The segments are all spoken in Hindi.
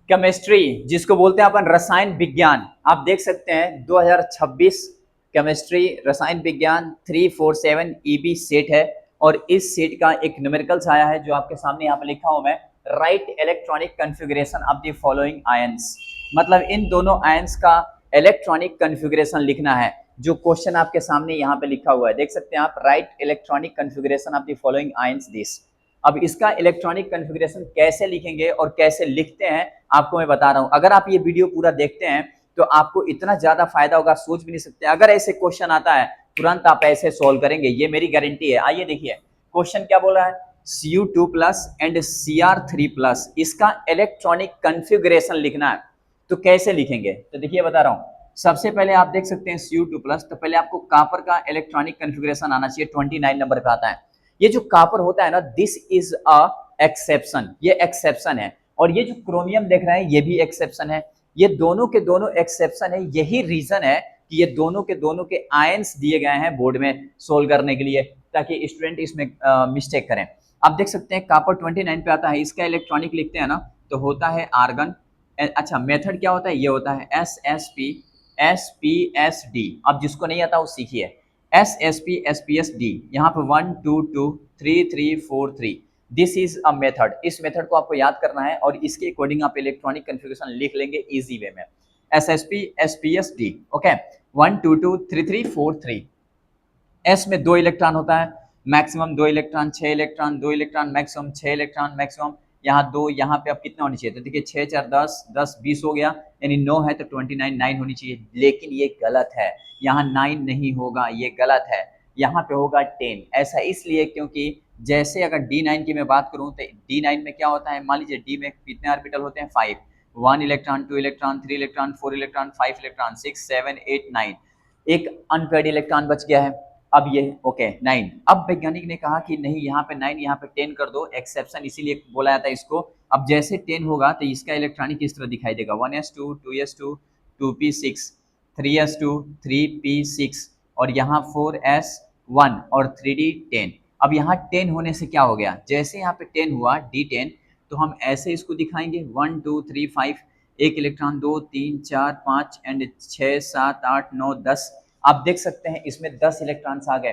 केमिस्ट्री जिसको बोलते हैं अपन रसायन विज्ञान, आप देख सकते हैं 2026 केमिस्ट्री रसायन विज्ञान 347 ईबी सेट है। और इस सेट का एक न्यूमेरिकल्स आया है जो आपके सामने यहाँ पे लिखा हूं मैं, right electronic configuration of the following ions. मतलब इन दोनों आयंस का इलेक्ट्रॉनिक कन्फिगरेशन लिखना है। जो क्वेश्चन आपके सामने यहाँ पे लिखा हुआ है देख सकते हैं आप, right electronic configuration of the following ions this. अब इसका इलेक्ट्रॉनिक कन्फिगरेशन कैसे लिखेंगे और कैसे लिखते हैं आपको मैं बता रहा हूं। अगर आप ये वीडियो पूरा देखते हैं तो आपको इतना ज्यादा फायदा होगा, सोच भी नहीं सकते। अगर ऐसे क्वेश्चन आता है तुरंत आप ऐसे सोल्व करेंगे, ये मेरी गारंटी है। आइए देखिए क्वेश्चन क्या बोला है, Cu2 plus and Cr3 plus, इसका इलेक्ट्रॉनिक कन्फिगरेशन लिखना है। तो कैसे लिखेंगे, तो देखिए बता रहा हूं। सबसे पहले आप देख सकते हैं Cu2 प्लस, तो पहले आपको कॉपर का इलेक्ट्रॉनिक कन्फिगरेशन आना चाहिए, 29 नंबर पे आता है। ये जो कॉपर होता है ना, दिस इज अ एक्सेप्शन, ये एक्सेप्शन है। और ये जो क्रोमियम देख रहे हैं ये भी एक्सेप्शन है। ये दोनों के दोनों एक्सेप्शन है। यही रीजन है कि ये दोनों के आयंस दिए गए हैं बोर्ड में सोल्व करने के लिए, ताकि स्टूडेंट इसमें मिस्टेक करें। आप देख सकते हैं कॉपर 29 पे आता है, इसका इलेक्ट्रॉनिक लिखते हैं ना तो होता है आर्गन। अच्छा मेथड क्या होता है, ये होता है SSP अब जिसको नहीं आता वो सीखिए, SSP यहाँ पे 1 2 2 3 3 4 3, दिस इज अ मेथड। इस मेथड को आपको याद करना है और इसके अकॉर्डिंग आप इलेक्ट्रॉनिक कन्फिगरेशन लिख लेंगे इजी वे में। SSP okay, 1 2 2 3 3 4 3। एस में 2 इलेक्ट्रॉन होता है, maximum 2 electron, 6 electron, 2 electron maximum, 6 electron maximum. यहाँ 2, यहाँ पे अब कितना होनी चाहिए, तो देखिए 6 4 10 10 20 हो गया, यानी 9 है तो 29 9 होनी चाहिए। लेकिन ये गलत है, यहाँ 9 नहीं होगा, ये गलत है। यहाँ पे होगा 10। ऐसा इसलिए क्योंकि जैसे अगर D9 की मैं बात करूँ तो D9 में क्या होता है, मान लीजिए D में कितने ऑर्बिटल होते हैं, 5। 1 electron, 2 electron, 3 electron, 4 electron, 5 electron, 6 7 8 9, एक अनपेड इलेक्ट्रॉन बच गया है। अब ये ओके 9। अब वैज्ञानिक ने कहा कि नहीं, यहाँ पे 9, यहाँ पे 10 कर दो, एक्सेप्शन इसीलिए बोला जाता है इसको। अब जैसे 10 होगा तो इसका इलेक्ट्रॉनिक इस तरह दिखाई देगा, 1s2 2s2 2p6 3s2 3p6 और यहाँ 4s1 और 3d10। अब यहाँ 10 होने से क्या हो गया, जैसे यहाँ पे 10 हुआ d10, तो हम ऐसे इसको दिखाएंगे 1 2 3 5, एक इलेक्ट्रॉन 2 3 4 5 एंड 6 7 8 9 10। आप देख सकते हैं इसमें 10 इलेक्ट्रॉन्स आ गए।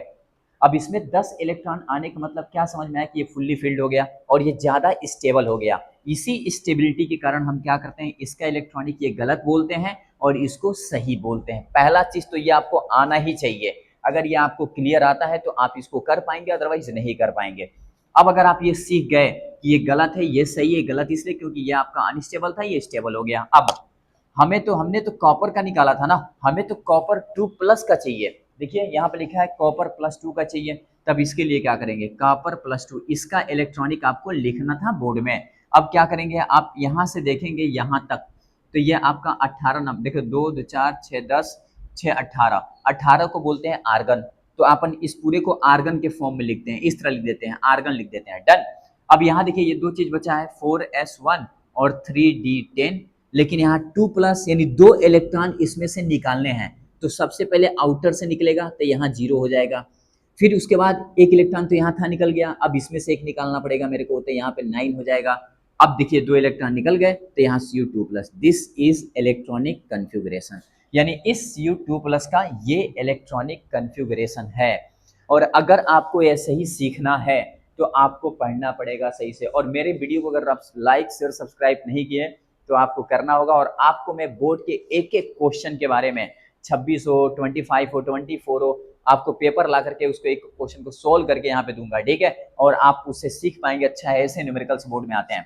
अब इसमें 10 इलेक्ट्रॉन आने का मतलब क्या समझ में आया कि ये फुल्ली फिल्ड हो गया और ये ज्यादा स्टेबल हो गया। इसी स्टेबिलिटी के कारण हम क्या करते हैं, इसका इलेक्ट्रॉनिक ये गलत बोलते हैं और इसको सही बोलते हैं। पहला चीज तो ये आपको आना ही चाहिए। अगर ये आपको क्लियर आता है तो आप इसको कर पाएंगे, अदरवाइज नहीं कर पाएंगे। अब अगर आप ये सीख गए कि ये गलत है ये सही है, गलत इसलिए क्योंकि ये आपका अनस्टेबल था, ये स्टेबल हो गया। अब हमने तो कॉपर का निकाला था ना, हमें तो कॉपर 2 प्लस का चाहिए। देखिए यहाँ पे लिखा है कॉपर +2 का चाहिए, तब इसके लिए क्या करेंगे, कॉपर +2, इसका इलेक्ट्रॉनिक आपको लिखना था बोर्ड में। अब क्या करेंगे, आप यहाँ से देखेंगे यहाँ तक, तो ये आपका 18 नंबर, देखो 2 2 4 6 10 6 18, 18 को बोलते हैं आर्गन। तो अपन इस पूरे को आर्गन के फॉर्म में लिखते हैं, इस तरह लिख देते हैं, आर्गन लिख देते हैं, डन। अब यहाँ देखिए ये दो चीज बचा है, 4s1 और 3d10, लेकिन यहाँ 2 प्लस यानी 2 इलेक्ट्रॉन इसमें से निकालने हैं। तो सबसे पहले आउटर से निकलेगा तो यहाँ 0 हो जाएगा, फिर उसके बाद एक इलेक्ट्रॉन तो यहाँ था निकल गया, अब इसमें से एक निकालना पड़ेगा मेरे को, तो यहाँ पे 9 हो जाएगा। अब देखिए 2 इलेक्ट्रॉन निकल गए तो यहाँ Cu2 plus, this is electronic configuration, यानी इस Cu2 प्लस का ये इलेक्ट्रॉनिक कन्फिगरेशन है। और अगर आपको ऐसे ही सीखना है तो आपको पढ़ना पड़ेगा सही से। और मेरे वीडियो को अगर आप लाइक शेयर सब्सक्राइब नहीं किए तो आपको करना होगा। और आपको मैं बोर्ड के एक एक क्वेश्चन के बारे में, 26 हो 25 हो 24 हो, आपको पेपर ला करके उसको एक क्वेश्चन को सोल्व करके यहाँ पे दूंगा, ठीक है। और आप उससे सीख पाएंगे, अच्छा है ऐसे न्यूमेरिकल्स बोर्ड में आते हैं।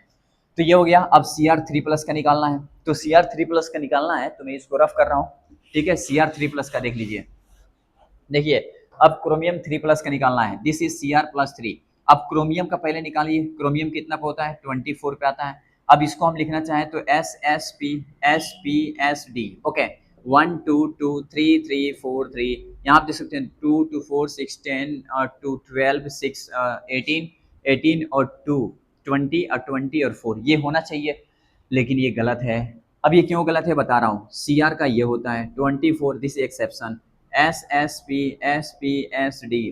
तो ये हो गया। अब Cr3 प्लस का निकालना है, तो Cr3 प्लस का निकालना है तो मैं इसको रफ कर रहा हूँ, ठीक है। Cr3 प्लस का देख लीजिए, देखिए अब क्रोमियम 3 प्लस का निकालना है, दिस इज Cr+3। अब क्रोमियम का पहले निकालिए, क्रोमियम कितना पे होता है, 24 पे आता है। अब इसको हम लिखना चाहें तो SSP ओके, 1 2 2 3 3 4 3, यहाँ आप देख सकते हैं 2 2 4 6 10 और 2 12 6 18 18 और 2 20 और 20 और 4, ये होना चाहिए, लेकिन ये गलत है। अब ये क्यों गलत है बता रहा हूँ, Cr का ये होता है 24, this exception, SSP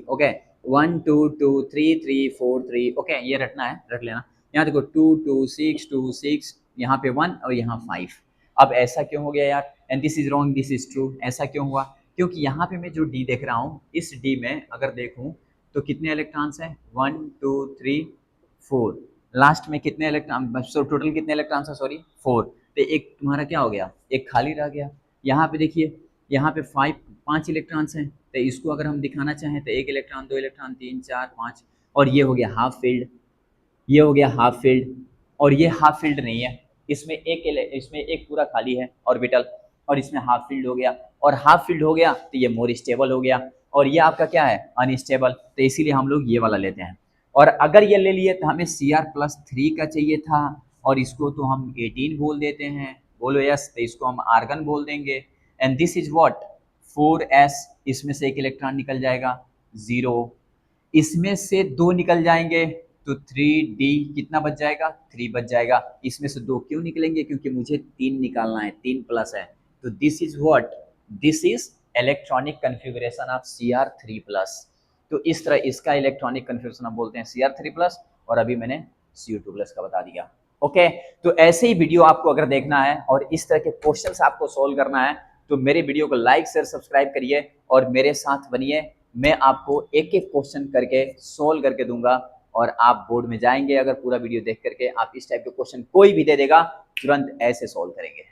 okay, 1 2 2 3 3 4 3 okay, ये रटना है, रख लेना। यहाँ देखो 2 2 6 2 6 यहाँ पे 1 और यहाँ 5। अब ऐसा क्यों हो गया यार? And this is wrong, this is true. ऐसा क्यों हुआ? क्योंकि यहाँ पे मैं जो डी देख रहा हूँ, इस डी में अगर देखूँ तो कितने इलेक्ट्रॉन्स हैं? 1 2 3 4। लास्ट में कितने इलेक्ट्रॉन, सो टोटल कितने इलेक्ट्रॉन्स हैं? सॉरी 4। तो एक तुम्हारा क्या हो गया? एक खाली रह गया। यहाँ पे देखिए, यहाँ पे 5 इलेक्ट्रॉन्स हैं, तो इसको अगर हम दिखाना चाहें तो 1 इलेक्ट्रॉन, 2 इलेक्ट्रॉन, 3 4 5, और ये हो गया हाफ फील्ड, ये हो गया हाफ फील्ड, और ये हाफ फील्ड नहीं है। इसमें एक पूरा खाली है ऑर्बिटल, और इसमें हाफ फील्ड हो गया, और हाफ फील्ड हो गया तो ये मोर स्टेबल हो गया, और ये आपका क्या है? अनस्टेबल। तो इसीलिए हम लोग ये वाला लेते हैं। और अगर ये ले लिए तो हमें Cr+3 का चाहिए था, और इसको तो हम 18 बोल देते हैं। बोलो यस, तो इसको हम आर्गन बोल देंगे। And this is what? 4s। इसमें से एक इलेक्ट्रॉन निकल जाएगा 0, इसमें से 2 निकल जाएंगे तो 3d कितना बच जाएगा? 3 बच जाएगा। इसमें से 2 क्यों निकलेंगे? क्योंकि मुझे 3 निकालना है, 3 प्लस है। तो this is what? This is electronic configuration of Cr3+। तो इस तरह इसका इलेक्ट्रॉनिक कन्फिगरेशन हम बोलते हैं Cr3+, और अभी मैंने Cu2+ का बता दिया। ओके, तो ऐसे ही वीडियो आपको अगर देखना है और इस तरह के क्वेश्चंस आपको सॉल्व करना है तो मेरे वीडियो को लाइक शेयर सब्सक्राइब करिए और मेरे साथ बनिए। मैं आपको एक एक क्वेश्चन करके सोल्व करके दूंगा, और आप बोर्ड में जाएंगे, अगर पूरा वीडियो देख करके आप इस टाइप के क्वेश्चन कोई भी दे देगा तुरंत ऐसे सोल्व करेंगे।